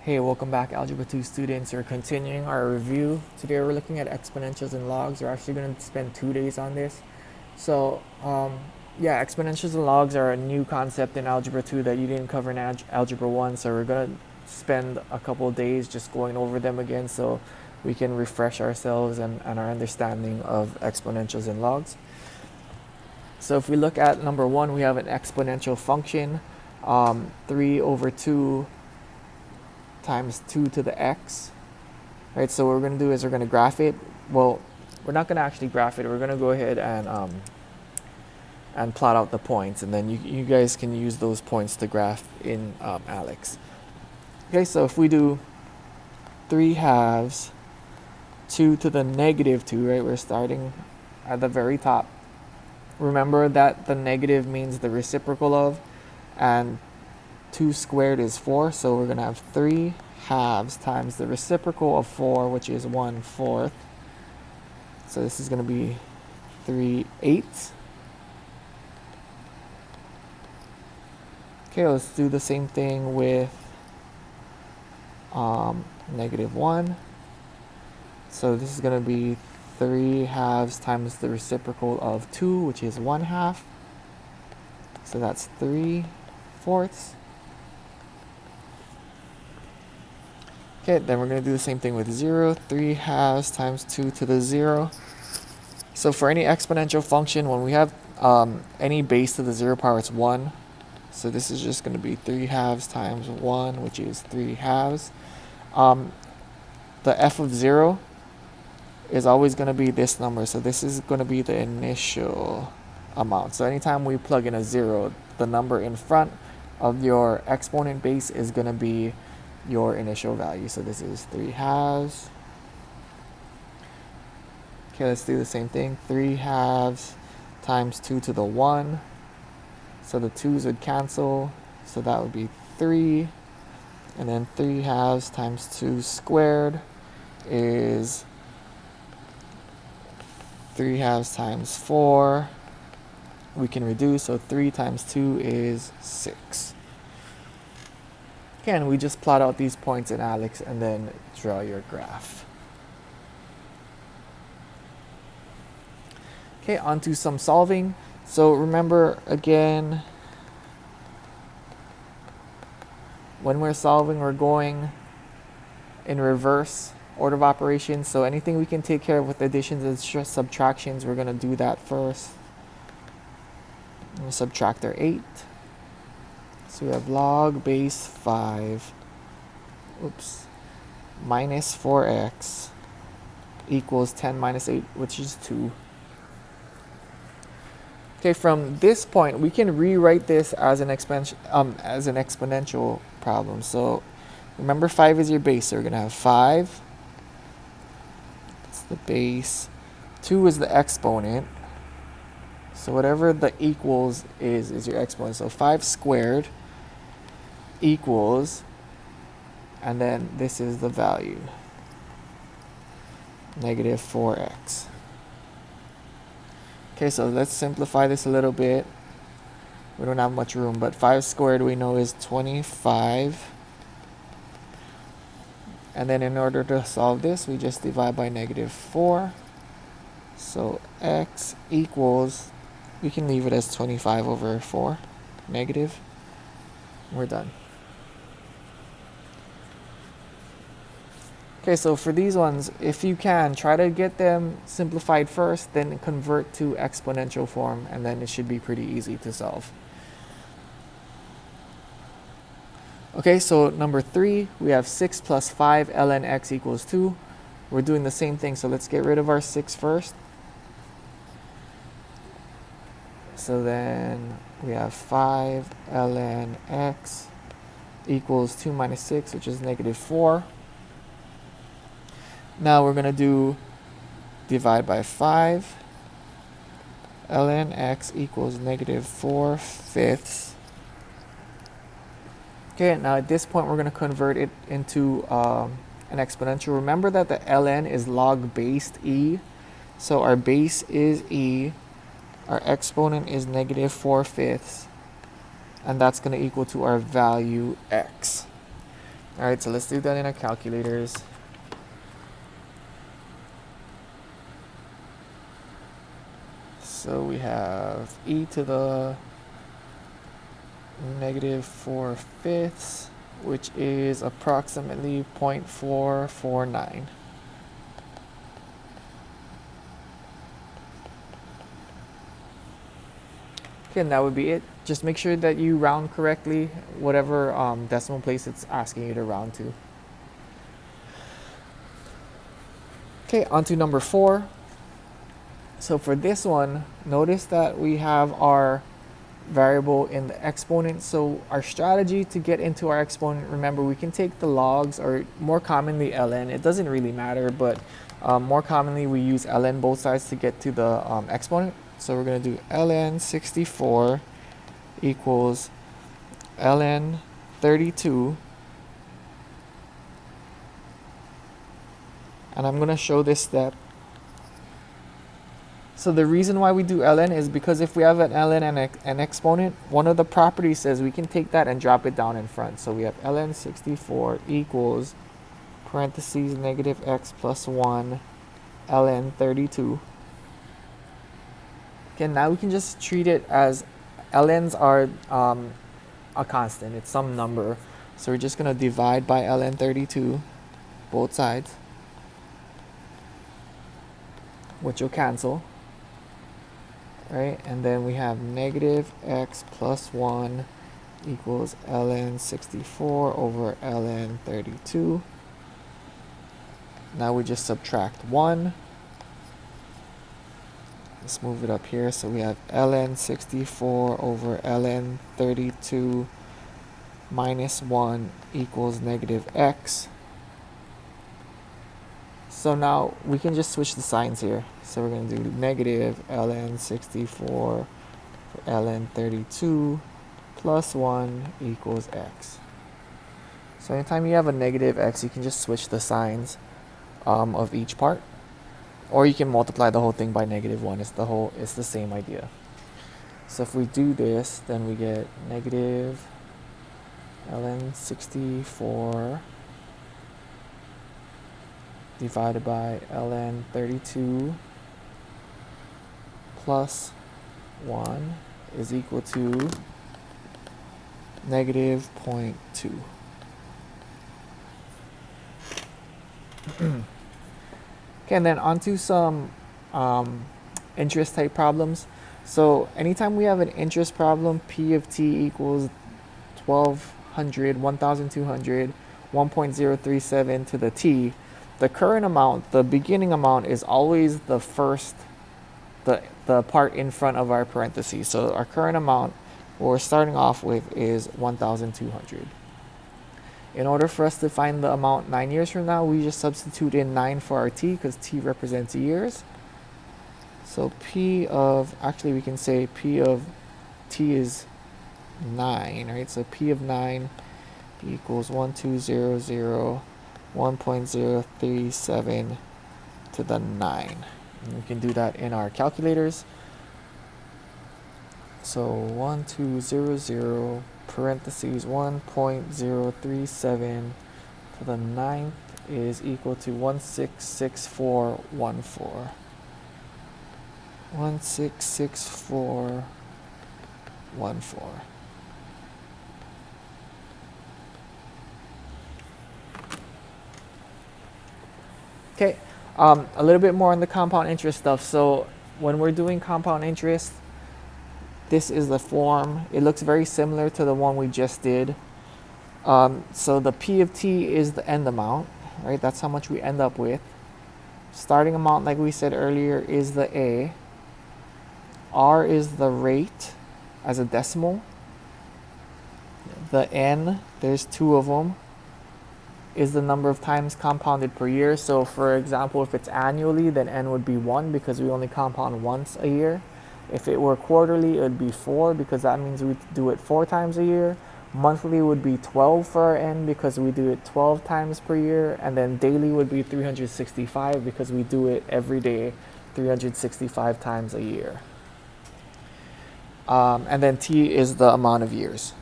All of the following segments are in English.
Hey, welcome back, Algebra 2 students. We're continuing our review. Today we're looking at exponentials and logs. We're actually going to spend 2 days on this. Yeah, exponentials and logs are a new concept in Algebra 2 that you didn't cover in Algebra 1. So we're going to spend a couple of days just going over them again so we can refresh ourselves and our understanding of exponentials and logs. So if we look at number 1, we have an exponential function, 3 over 2 times 2 to the x, right? So what we're going to do is we're going to graph it. Well, we're not going to actually graph it. We're going to go ahead and plot out the points, and then you guys can use those points to graph in Alex. Okay, so if we do 3 halves 2 to the negative 2, right? We're starting at the very top. Remember that the negative means the reciprocal of, and 2 squared is 4, so we're going to have 3 halves times the reciprocal of 4, which is 1/4. So this is going to be 3/8. Okay, let's do the same thing with -1. So this is going to be 3 halves times the reciprocal of 2, which is 1/2. So that's 3/4. Okay, then we're going to do the same thing with 0. 3 halves times 2 to the 0. So for any exponential function, when we have any base to the 0 power, it's 1. So this is just going to be 3 halves times 1, which is 3 halves. The f of 0 is always going to be this number. So this is going to be the initial amount. So anytime we plug in a 0, the number in front of your exponent base is going to be your initial value. So this is 3 halves. Okay, let's do the same thing. 3 halves times 2 to the 1. So the 2's would cancel. So that would be 3. And then 3 halves times 2 squared is 3 halves times 4. We can reduce, so 3 times 2 is 6. Okay, and we just plot out these points in Alex and then draw your graph. Okay, on to some solving. So remember, again, when we're solving, we're going in reverse order of operations. So anything we can take care of with additions and subtractions, we're going to do that first. I'm going to subtract our 8. So we have log base 5, minus 4x equals 10 minus 8, which is 2. Okay, from this point, we can rewrite this as an exponential problem. So remember, 5 is your base, so we're going to have 5. That's the base. 2 is the exponent. So whatever the equals is your exponent. So 5 squared equals, and then this is the value, negative 4x. Okay, so let's simplify this a little bit. We don't have much room, but 5 squared we know is 25. And then in order to solve this, we just divide by negative 4. So x equals, we can leave it as 25 over 4, negative. We're done. Okay, so for these ones, if you can, try to get them simplified first, then convert to exponential form, and then it should be pretty easy to solve. Okay, so number 3, we have 6 plus 5 ln x equals 2. We're doing the same thing, so let's get rid of our 6 first. So then we have 5 ln x equals 2 minus 6, which is negative 4. Now we're going to do divide by 5. Ln x equals negative 4/5. Okay, now at this point we're going to convert it into an exponential. Remember that the ln is log based e. So our base is e. Our exponent is negative 4/5. And that's going to equal to our value x. All right, so let's do that in our calculators. So we have e to the negative 4/5, which is approximately 0.449. Okay, and that would be it. Just make sure that you round correctly, whatever decimal place it's asking you to round to. Okay, on to number 4. So for this one, notice that we have our variable in the exponent. So our strategy to get into our exponent, remember, we can take the logs, or more commonly ln. It doesn't really matter, but more commonly we use ln both sides to get to the exponent. So we're going to do ln 64 equals ln 32. And I'm going to show this step. So the reason why we do ln is because if we have an ln and an exponent, one of the properties says we can take that and drop it down in front. So we have ln 64 equals parentheses negative x plus 1 ln 32. Okay, now we can just treat it as ln's are a constant. It's some number. So we're just going to divide by ln 32, both sides, which will cancel. Right, and then we have negative x plus 1 equals ln 64 over ln 32. Now we just subtract 1. Let's move it up here. So we have ln 64 over ln 32 minus 1 equals negative x. So now we can just switch the signs here. So we're going to do negative ln 64 for ln 32 plus 1 equals x. So anytime you have a negative x, you can just switch the signs of each part. Or you can multiply the whole thing by negative 1. It's the same idea. So if we do this, then we get negative ln 64 divided by ln 32 plus 1 is equal to negative 0.2. Okay, and then onto some interest type problems. So anytime we have an interest problem, P of t equals 1200, 1200, 1.037 to the t, the current amount, the beginning amount, is always the first, the part in front of our parentheses. So our current amount, what we're starting off with, is 1200. In order for us to find the amount 9 years from now, we just substitute in 9 for our t, because t represents years. So P of, actually we can say P of t is 9, right? So P of 9 equals 1200, 1.037 to the 9. And we can do that in our calculators. So 1200 parentheses 1.037 to the 9th is equal to 166414. 166414. Okay, a little bit more on the compound interest stuff. So when we're doing compound interest, this is the form. It looks very similar to the one we just did. So the P of t is the end amount, right? That's how much we end up with. Starting amount, like we said earlier, is the A. R is the rate as a decimal. The N, there's 2 of them, is the number of times compounded per year. So for example, if it's annually, then N would be 1 because we only compound once a year. If it were quarterly, it would be 4 because that means we do it 4 times a year. Monthly would be 12 for our N because we do it 12 times per year. And then daily would be 365 because we do it every day 365 times a year. And then T is the amount of years.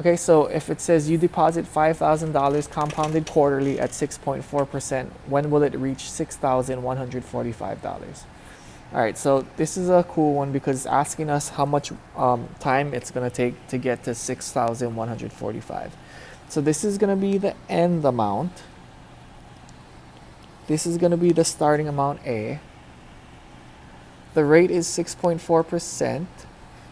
Okay, so if it says you deposit $5,000 compounded quarterly at 6.4%, when will it reach $6,145? All right, so this is a cool one because it's asking us how much time it's going to take to get to 6,145. So this is going to be the end amount. This is going to be the starting amount A. The rate is 6.4%.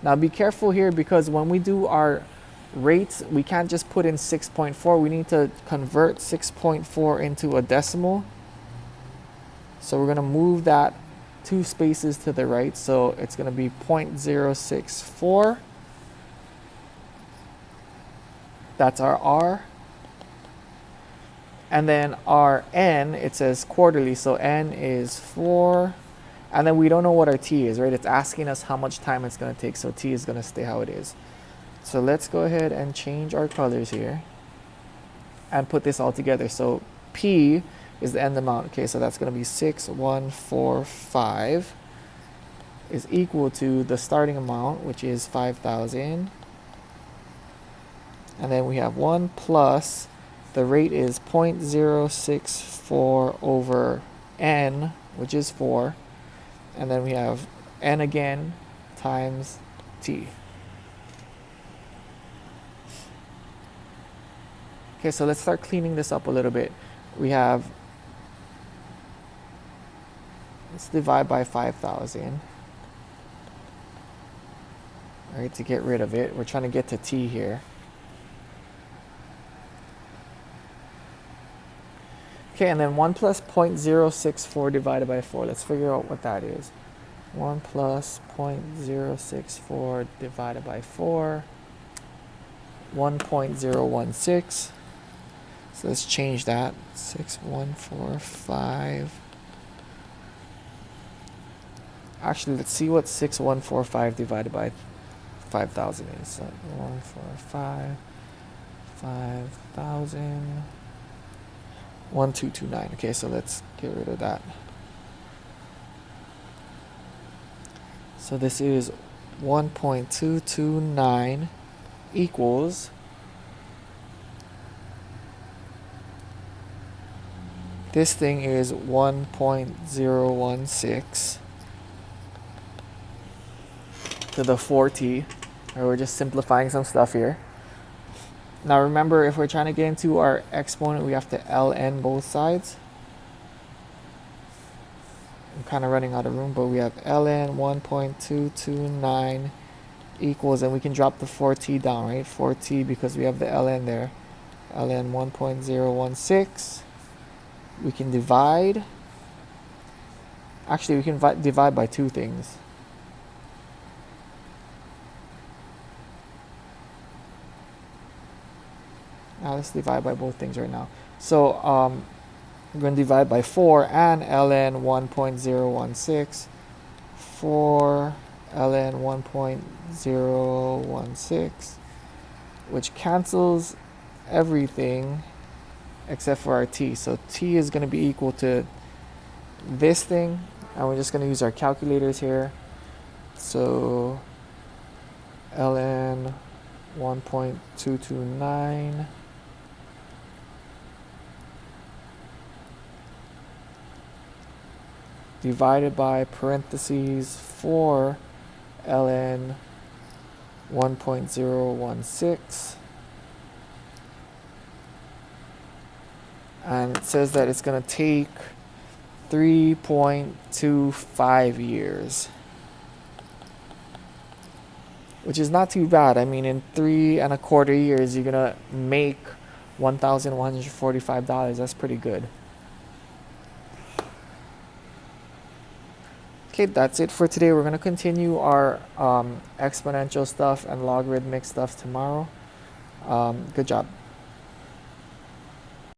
Now be careful here because when we do our rates, we can't just put in 6.4. We need to convert 6.4 into a decimal. So we're going to move that 2 spaces to the right. So it's going to be 0.064. That's our R. And then our N, it says quarterly. So N is 4. And then we don't know what our T is, right? It's asking us how much time it's going to take. So T is going to stay how it is. So let's go ahead and change our colors here and put this all together. So P is the end amount. Okay, so that's going to be 6,145 is equal to the starting amount, which is 5,000. And then we have 1 plus, the rate is 0.064 over N, which is 4. And then we have N again times T. Okay, so let's start cleaning this up a little bit. We have, let's divide by 5,000. All right, to get rid of it. We're trying to get to T here. Okay, and then 1 plus 0.064 divided by 4. Let's figure out what that is. 1 plus 0.064 divided by 4. 1.016. So let's change that. 6,145. Actually, let's see what 6,145 divided by 5,000 is. So 145, 5,000. 1229. Okay, so let's get rid of that. So this is 1.229 equals this thing is 1.016 to the 4t. Or we're just simplifying some stuff here. Now remember, if we're trying to get into our exponent, we have to ln both sides. I'm kind of running out of room, but we have ln 1.229 equals, and we can drop the 4t down, right? 4t because we have the ln there. ln 1.016. We can divide. Actually, we can divide by 2 things. Now let's divide by both things right now. So we're going to divide by 4 and ln 1.016. 4 ln 1.016, which cancels everything except for our t. So t is going to be equal to this thing, and we're just going to use our calculators here. So ln 1.229 divided by parentheses 4 ln 1.016, and it says that it's going to take 3.25 years, which is not too bad. I mean, in 3.25 years, you're going to make $1,145. That's pretty good. Okay, that's it for today. We're going to continue our exponential stuff and logarithmic stuff tomorrow. Good job.